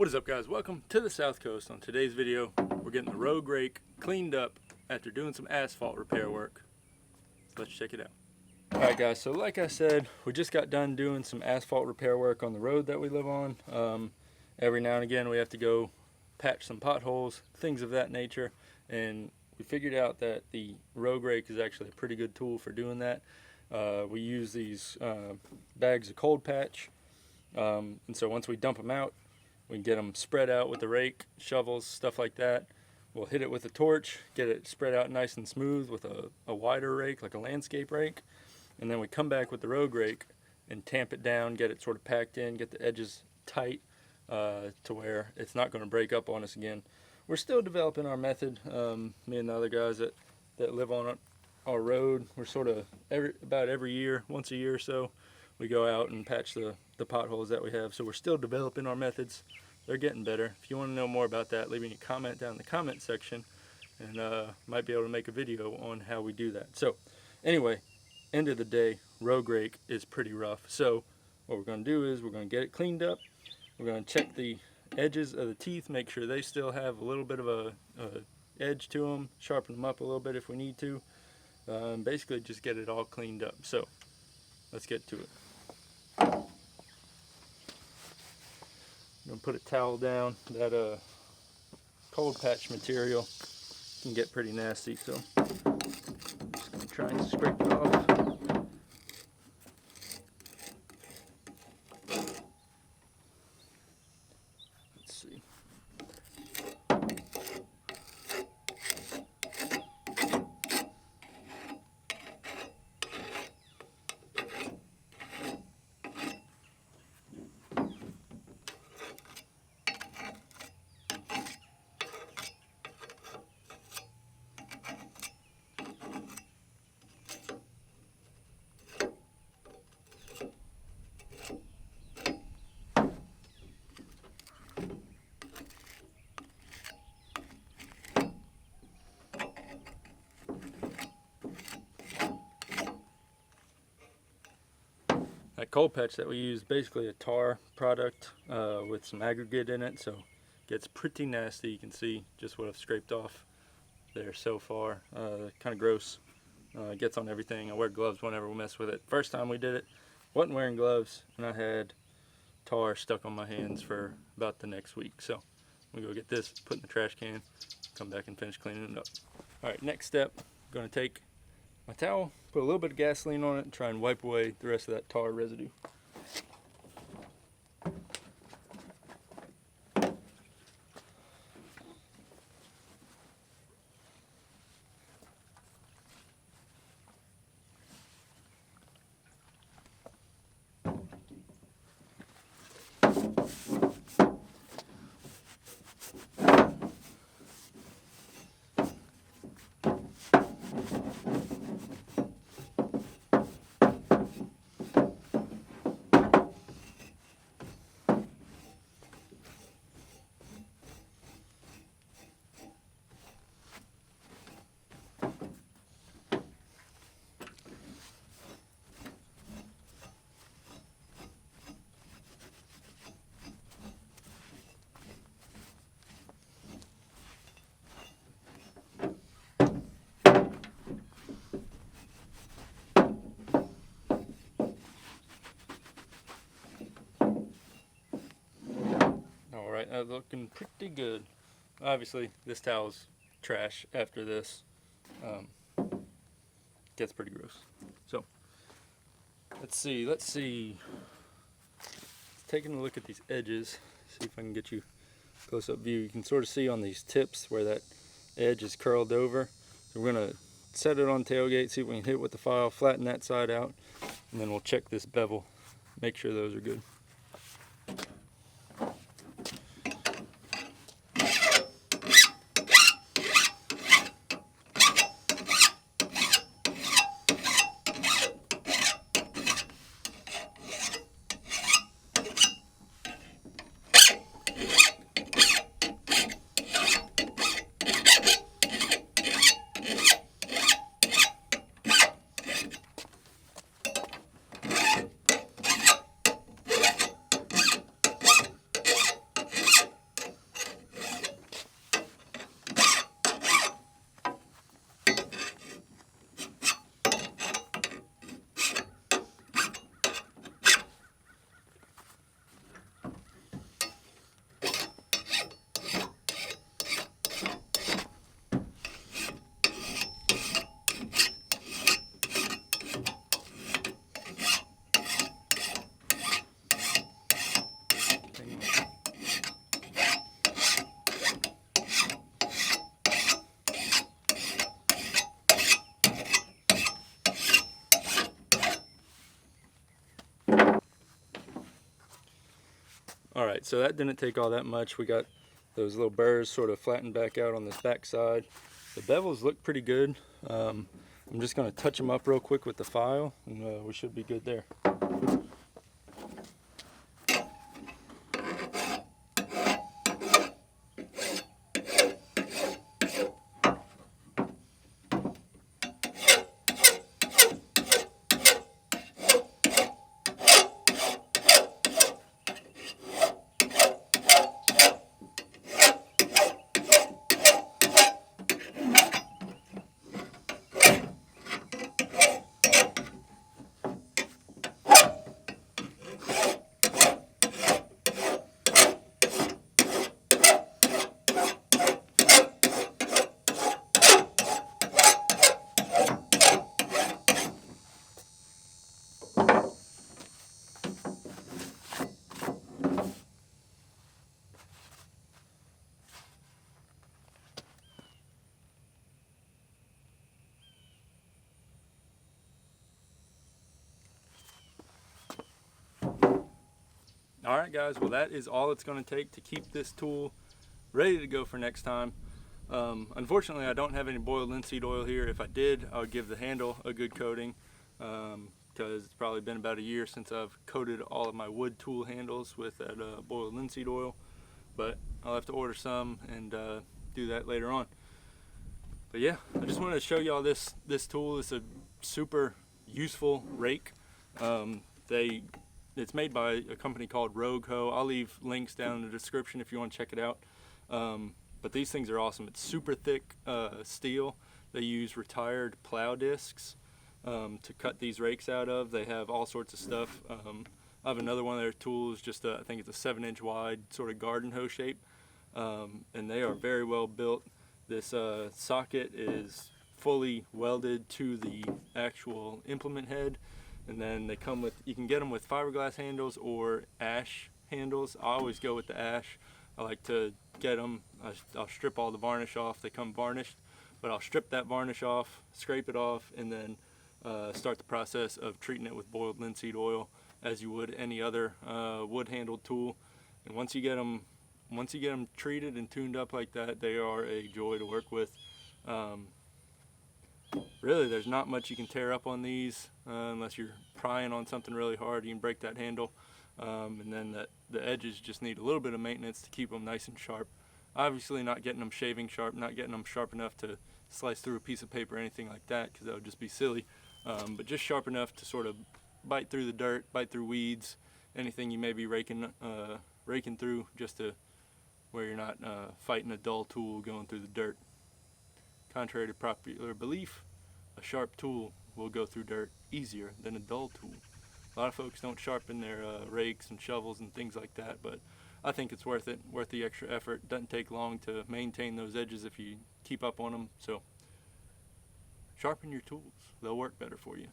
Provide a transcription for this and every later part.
What is up, guys? Welcome to the South Coast. On today's video, we're getting the road rake cleaned up after doing some asphalt repair work. So let's check it out. Alright guys, so like I said, we just got done doing some asphalt repair work on the road that we live on. Every now and again we have to go patch some potholes, things of that nature, and we figured out that the road rake is actually a pretty good tool for doing that. We use these bags of cold patch, and so once we dump them out, we can get them spread out with the rake, shovels, stuff like that. We'll hit it with a torch, get it spread out nice and smooth with a wider rake, like a landscape rake. And then we come back with the road rake and tamp it down, get it sort of packed in, get the edges tight to where it's not going to break up on us again. We're still developing our method. Me and the other guys that live on our road, we're sort of about every year, once a year or so, we go out and patch the potholes that we have. So we're still developing our methods. They're getting better. If you want to know more about that, leave me a comment down in the comment section, and might be able to make a video on how we do that. So anyway, end of the day, road rake is pretty rough. So what we're going to do is we're going to get it cleaned up. We're going to check the edges of the teeth, make sure they still have a little bit of a edge to them, sharpen them up a little bit if we need to. Basically just get it all cleaned up. So let's get to it. I'm going to put a towel down. That cold patch material can get pretty nasty, so I'm just going to try and scrape it off. Let's see. That cold patch that we use is basically a tar product with some aggregate in it, so it gets pretty nasty. You can see just what I've scraped off there so far. Kind of gross. It gets on everything. I wear gloves whenever we mess with it. First time we did it, wasn't wearing gloves, and I had tar stuck on my hands for about the next week. So we go get this, put in the trash can, come back and finish cleaning it up. Alright, next step, I'm going to take my towel, put a little bit of gasoline on it, and try and wipe away the rest of that tar residue. Alright, that's looking pretty good. Obviously, this towel's trash after this. Gets pretty gross. So, let's see. Taking a look at these edges, see if I can get you a close-up view. You can sort of see on these tips where that edge is curled over. So we're going to set it on tailgate, see if we can hit it with the file, flatten that side out, and then we'll check this bevel, make sure those are good. Alright, so that didn't take all that much. We got those little burrs sort of flattened back out on this back side. The bevels look pretty good. I'm just going to touch them up real quick with the file, and we should be good there. Alright guys, well that is all it's going to take to keep this tool ready to go for next time. Unfortunately I don't have any boiled linseed oil here. If I did, I would give the handle a good coating, because it's probably been about a year since I've coated all of my wood tool handles with that boiled linseed oil. But I'll have to order some and do that later on. But yeah, I just wanted to show y'all this tool. It's a super useful rake. It's made by a company called Rake. I'll leave links down in the description if you want to check it out. But these things are awesome. It's super thick steel. They use retired plow discs to cut these rakes out of. They have all sorts of stuff. I have another one of their tools, just I think it's a 7-inch wide sort of garden hoe shape, and they are very well built. This socket is fully welded to the actual implement head. And then they come with, you can get them with fiberglass handles or ash handles. I always go with the ash. I like to get them, I'll strip all the varnish off. They come varnished, but I'll strip that varnish off, scrape it off, and then start the process of treating it with boiled linseed oil as you would any other wood handled tool. And once you get them treated and tuned up like that, they are a joy to work with. Really, there's not much you can tear up on these unless you're prying on something really hard. You can break that handle, and then the edges just need a little bit of maintenance to keep them nice and sharp. Obviously not getting them shaving sharp, not getting them sharp enough to slice through a piece of paper or anything like that, because that would just be silly, but just sharp enough to sort of bite through the dirt, bite through weeds, anything you may be raking through, just to where you're not fighting a dull tool going through the dirt. Contrary to popular belief, a sharp tool will go through dirt easier than a dull tool. A lot of folks don't sharpen their rakes and shovels and things like that, but I think it's worth it, worth the extra effort. Doesn't take long to maintain those edges if you keep up on them, so sharpen your tools. They'll work better for you.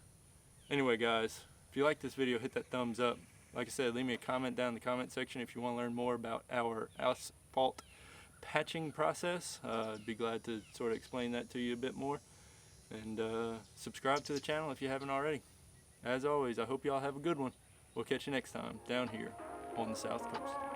Anyway guys, if you like this video, hit that thumbs up. Like I said, leave me a comment down in the comment section if you want to learn more about our asphalt patching process. I'd be glad to sort of explain that to you a bit more. And subscribe to the channel if you haven't already. As always, I hope y'all have a good one. We'll catch you next time down here on the South Coast.